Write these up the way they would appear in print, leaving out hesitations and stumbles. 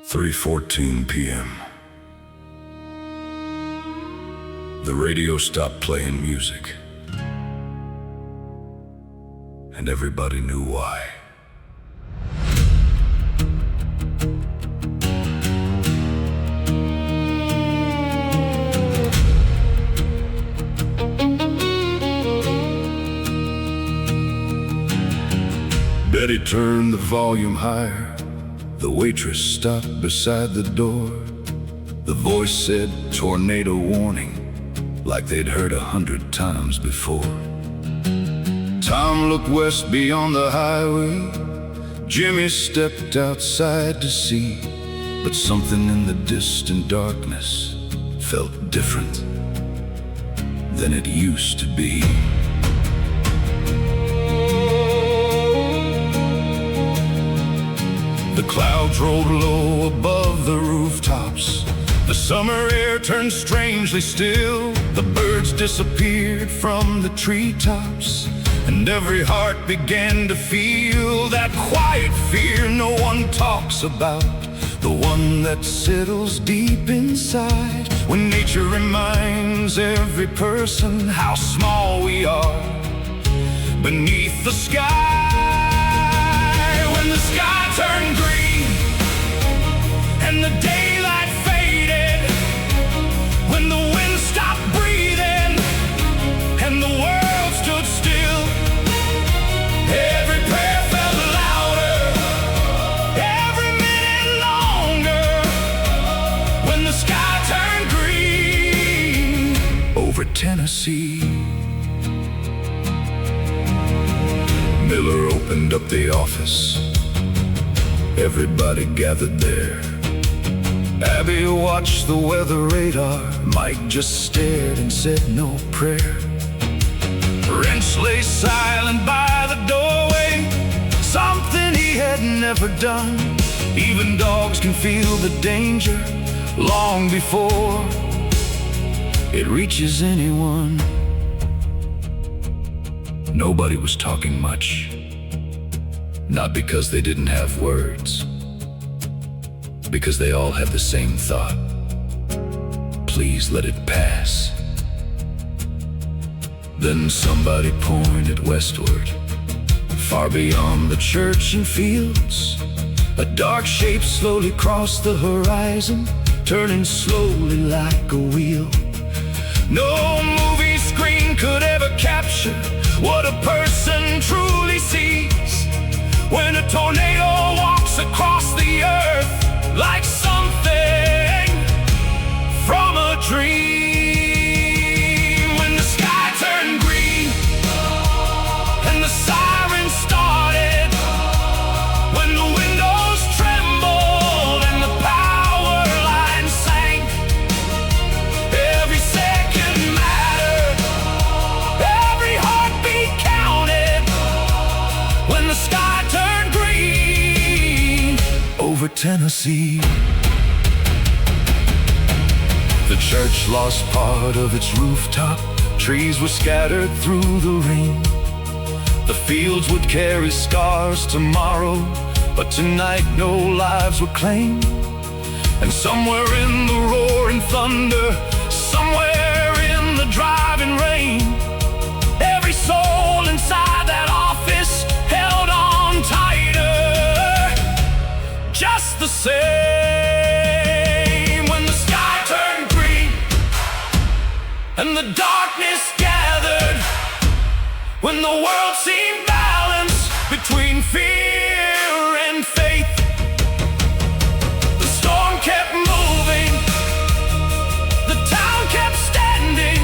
3:14 p.m. The radio stopped playing music, and everybody knew why. Betty turned the volume higher. The waitress stopped beside the door. The voice said, "Tornado warning," like they'd heard 100 times before. Tom looked west beyond the highway. Jimmy stepped outside to see, but something in the distant darkness felt different than it used to be. The clouds rolled low above the rooftops. The summer air turned strangely still. The birds disappeared from the treetops, and every heart began to feel that quiet fear no one talks about, the one that settles deep inside, when nature reminds every person how small we are beneath the sky. When the sky turned green and the daylight faded, when the wind stopped breathing and the world stood still, every prayer felt louder, every minute longer. When the sky turned green over Tennessee, Miller opened up the office. Everybody gathered there. Abby watched the weather radar. Mike just stared and said no prayer. Wrench lay silent by the doorway, something he had never done. Even dogs can feel the danger long before it reaches anyone. Nobody was talking much, not because they didn't have words, because they all had the same thought: please let it pass. Then somebody pointed westward, far beyond the church and fields. A dark shape slowly crossed the horizon, turning slowly like a wheel. No movie screen could ever capture what a person truly sees when a tornado walks across the earth, like something from a dream. When the sky turned green and the sirens started, when the windows trembled and the power lines sank, every second mattered, every heartbeat counted. When the sky turned green over Tennessee, the church lost part of its rooftop. Trees were scattered through the rain. The fields would carry scars tomorrow, but tonight no lives were claimed. And somewhere in the roaring thunder, somewhere in the driving rain, every soul inside that office held on tighter, just the same. When the sky turned green and the darkness gathered, when the world seemed balanced between fear and faith, the storm kept moving, the town kept standing.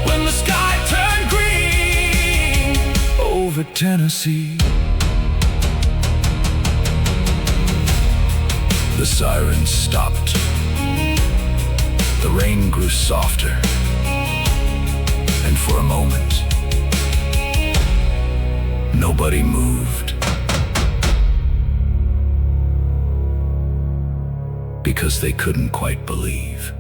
When the sky turned green over Tennessee, the sirens stopped. The rain grew softer, and for a moment, nobody moved, because they couldn't quite believe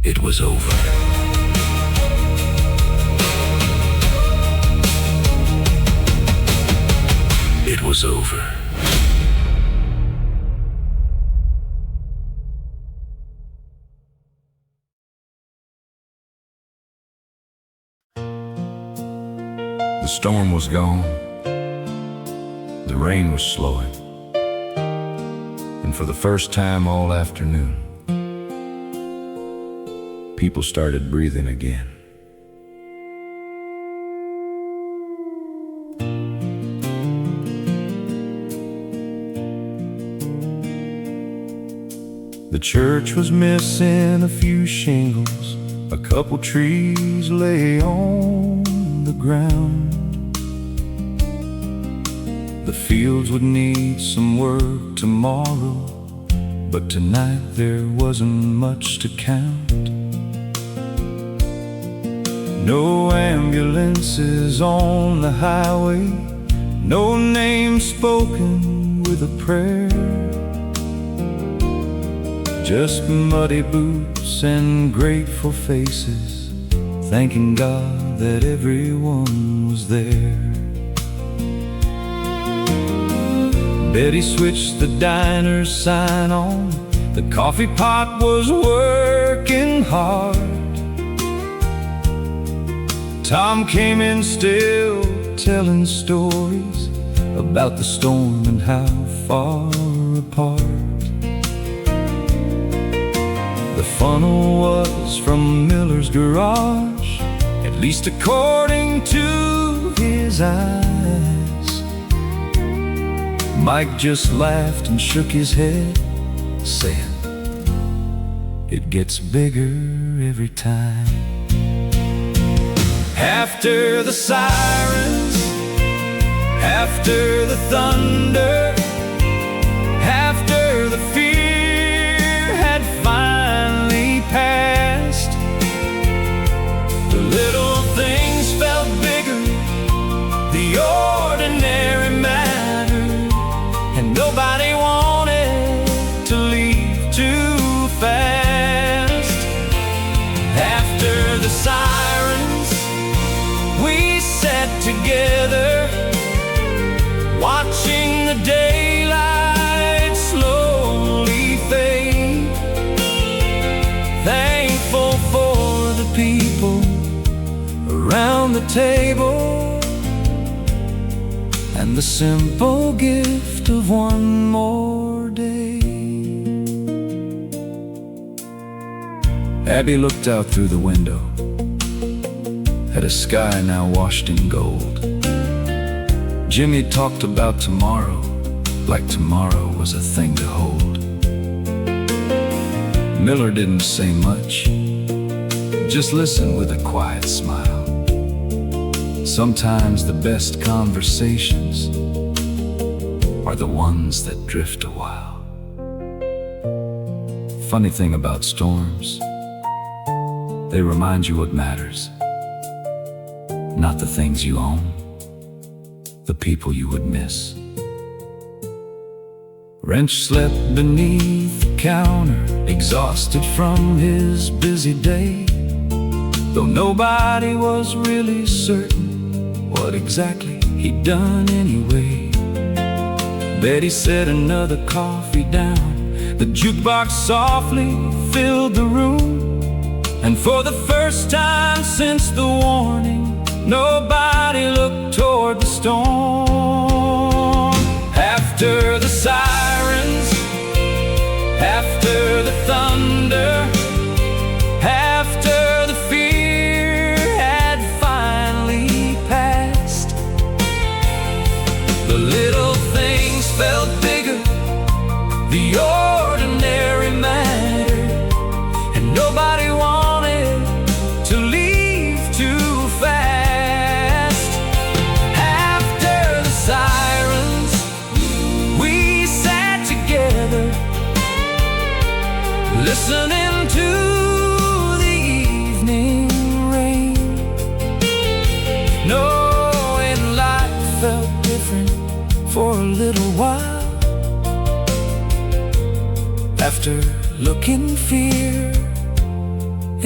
it was over. It was was over. The storm was gone. The rain was slowing. And for the first time all afternoon, people started breathing again. The church was missing a few shingles. A couple trees lay on the ground. The fields would need some work tomorrow, but tonight there wasn't much to count. No ambulances on the highway, no name spoken with a prayer. Just muddy boots and grateful faces, thanking God that everyone was there. Betty switched the diner's sign on. The coffee pot was working hard. Tom came in still, telling stories about the storm and how far apart. The funnel was from Miller's garage, at least according to his eyes. Mike just laughed and shook his head, saying, "It gets bigger every time." After the sirens, after the thunder, after the fear had finally passed, the little things felt bigger, the ordinary mattered, and nobody wanted to leave too fast. After the sirens, we sat together, watching the daylight slowly fade, thankful for the people around the table and the simple gift of one more day. Abby looked out through the window at a sky now washed in gold. Jimmy talked about tomorrow like tomorrow was a thing to hold. Miller didn't say much, just listened with a quiet smile. Sometimes the best conversations are the ones that drift a while. Funny thing about storms, they remind you what matters. Not the things you own, the people you would miss. Wrench slept beneath the counter, exhausted from his busy day, though nobody was really certain what exactly he'd done anyway. Betty set another coffee down. The jukebox softly filled the room, and for the first time since the warning, nobody looked toward the storm. After the sirens, after the thunder, after the fear had finally passed, the little things felt bigger, the ordinary mattered, and nobody wanted to leave too fast. After the sirens, we sat together, listening to the evening rain, knowing life felt different for a little while. After looking fear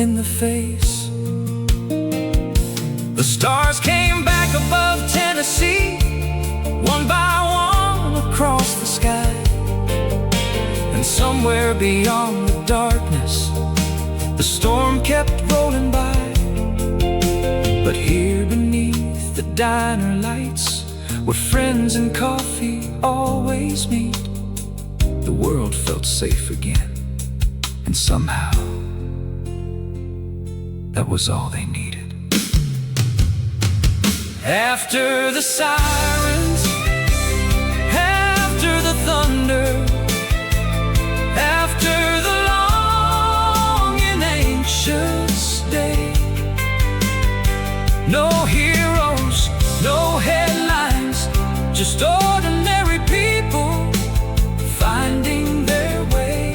in the face, the stars came back above Tennessee, one by one. across the sky. And somewhere beyond the darkness, the storm kept rolling by. But here beneath the diner lights, where friends and coffee always meet, the world felt safe again. And somehow, that was all they needed. After the sirens, after the thunder, after the long and anxious day, no heroes, no headlines, just ordinary people finding their way.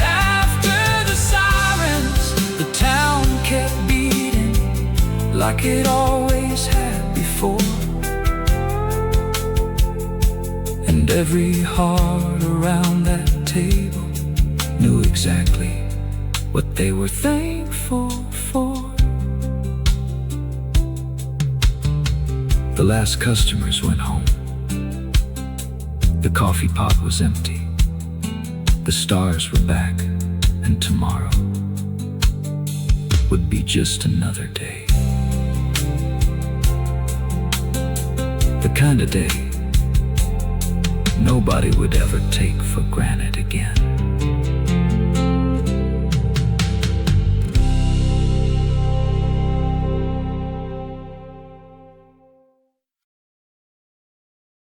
After the sirens, the town kept beating like it always had before. And every heart around that table knew exactly what they were thankful for. The last customers went home. The coffee pot was empty. The stars were back, and tomorrow would be just another day. The kind of day nobody would ever take for granted again.